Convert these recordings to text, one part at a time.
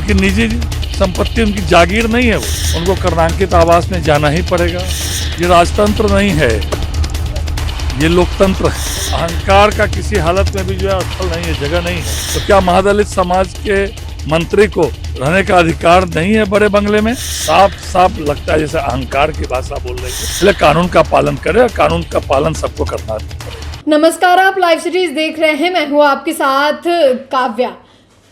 उनकी निजी संपत्ति, उनकी जागीर नहीं है वो, उनको कर्णांकित आवास में जाना ही पड़ेगा। ये राजतंत्र नहीं है, ये लोकतंत्र है। अहंकार का किसी हालत में भी जो है स्थल नहीं है, जगह नहीं है। तो क्या महादलित समाज के मंत्री को रहने का अधिकार नहीं है बड़े बंगले में? साफ साफ लगता है जैसे अहंकार की भाषा बोल रही है। इसलिए कानून का पालन करें, और कानून का पालन सबको करना पड़ेगा। नमस्कार, आप लाइव सीरीज देख रहे हैं। मैं हूं आपके साथ काव्या।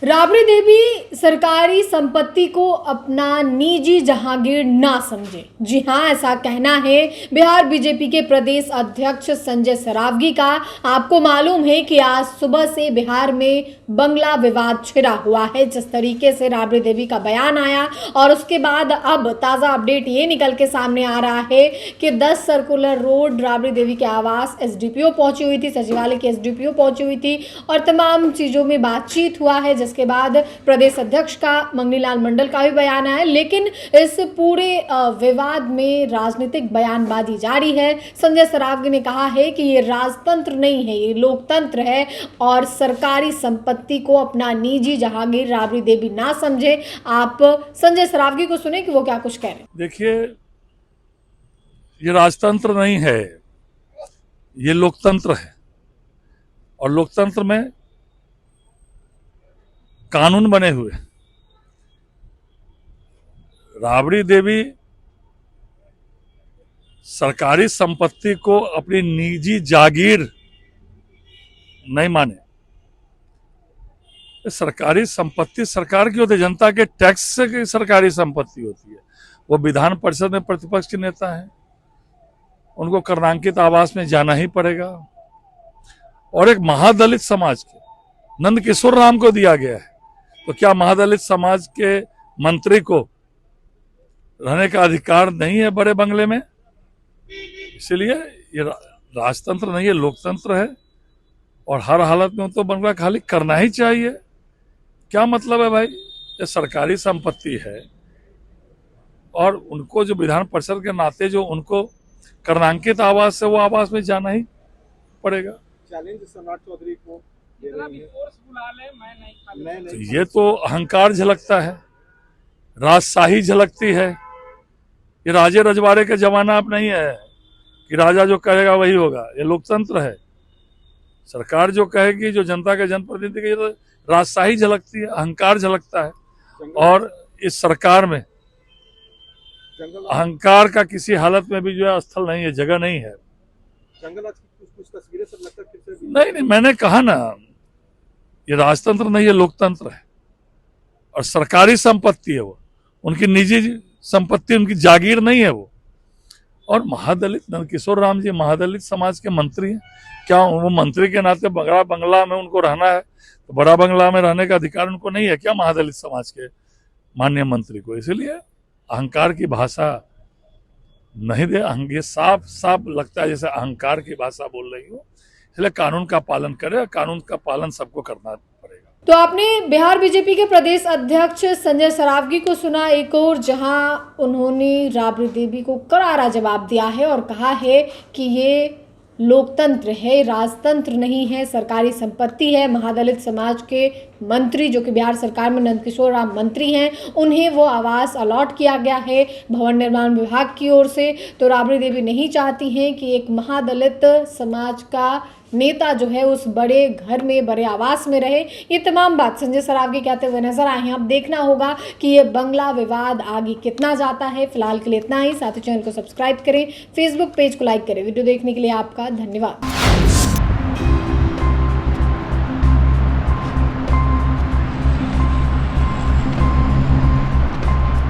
राबड़ी देवी सरकारी संपत्ति को अपना निजी जहांगीर ना समझे। जी हां, ऐसा कहना है बिहार बीजेपी के प्रदेश अध्यक्ष संजय सरावगी का। आपको मालूम है कि आज सुबह से बिहार में बंगला विवाद छिड़ा हुआ है। जिस तरीके से राबड़ी देवी का बयान आया और उसके बाद अब ताज़ा अपडेट ये निकल के सामने आ रहा है कि 10 सर्कुलर रोड राबड़ी देवी के आवास एसडीपीओ पहुंची हुई थी, सचिवालय की एसडीपीओ पहुंची हुई थी और तमाम चीज़ों में बातचीत हुआ है। जिसके बाद प्रदेश अध्यक्ष का मंगनीलाल मंडल का भी बयान आया। लेकिन इस पूरे विवाद में राजनीतिक बयानबाजी जारी है। संजय सरावगी ने कहा है कि ये राजतंत्र नहीं है, ये लोकतंत्र है और सरकारी संपत्ति को अपना निजी जहांगीर राबड़ी देवी ना समझे। आप संजय सरावगी को सुने कि वो क्या कुछ कह रहे हैं। देखिए, ये राजतंत्र नहीं है, ये लोकतंत्र है और लोकतंत्र में कानून बने हुए। राबड़ी देवी सरकारी संपत्ति को अपनी निजी जागीर नहीं माने। सरकारी संपत्ति सरकार की होती है, जनता के टैक्स से की सरकारी संपत्ति होती है। वो विधान परिषद में प्रतिपक्ष के नेता हैं, उनको कर्णांकित आवास में जाना ही पड़ेगा। और एक महादलित समाज के नंद किशोर राम को दिया गया है, तो क्या महादलित समाज के मंत्री को रहने का अधिकार नहीं है बड़े बंगले में? इसलिए ये राजतंत्र नहीं है, लोकतंत्र है और हर हालत में तो बंगला खाली करना ही चाहिए। क्या मतलब है भाई? ये सरकारी संपत्ति है और उनको जो विधान परिषद के नाते जो उनको कर्णांकित आवास है, वो आवास में जाना ही पड़ेगा। चैलेंज सम्राट चौधरी को तो ये तो अहंकार झलकता है, राजशाही झलकती है। ये राजे रजवाड़े का जमाना अब नहीं है कि राजा जो कहेगा वही होगा। ये लोकतंत्र है। सरकार जो कहेगी, जो जनता के जनप्रतिनिधि की, तो राजशाही झलकती है, अहंकार झलकता है। और इस सरकार में अहंकार का किसी हालत में भी जो है स्थल नहीं है, जगह नहीं है। कुछ तस्वीरें सब लगता है फिर से नहीं, मैंने कहा ना, ये राजतंत्र नहीं है, लोकतंत्र है और सरकारी संपत्ति है वो, उनकी निजी संपत्ति, उनकी जागीर नहीं है वो। और महादलित नंद किशोर राम जी महादलित समाज के मंत्री हैं। क्या वो मंत्री के नाते बड़ा बंगला में उनको रहना है? तो बड़ा बंगला में रहने का अधिकार उनको नहीं है क्या महादलित समाज के माननीय मंत्री को? इसलिए अहंकार की भाषा नहीं दे। ये साफ साफ लगता है जैसे अहंकार की भाषा बोल रही हो। इसलिए कानून का पालन करें, और कानून का पालन सबको करना पड़ेगा। तो आपने बिहार बीजेपी के प्रदेश अध्यक्ष संजय सरावगी को सुना एक और, जहां उन्होंने राबड़ी देवी को करारा जवाब दिया है और कहा है कि ये लोकतंत्र है, राजतंत्र नहीं है, सरकारी संपत्ति है। महादलित समाज के मंत्री जो कि बिहार सरकार में नंद किशोर राम मंत्री हैं, उन्हें वो आवास अलॉट किया गया है भवन निर्माण विभाग की ओर से। तो राबड़ी देवी नहीं चाहती हैं कि एक महादलित समाज का नेता जो है उस बड़े घर में, बड़े आवास में रहे। ये तमाम बात संजय सरावगी कहते हुए नजर आए हैं। अब देखना होगा कि ये बंगला विवाद आगे कितना जाता है। फिलहाल के लिए इतना ही। साथ ही चैनल को सब्सक्राइब करें, फेसबुक पेज को लाइक करें। वीडियो देखने के लिए आपका धन्यवाद।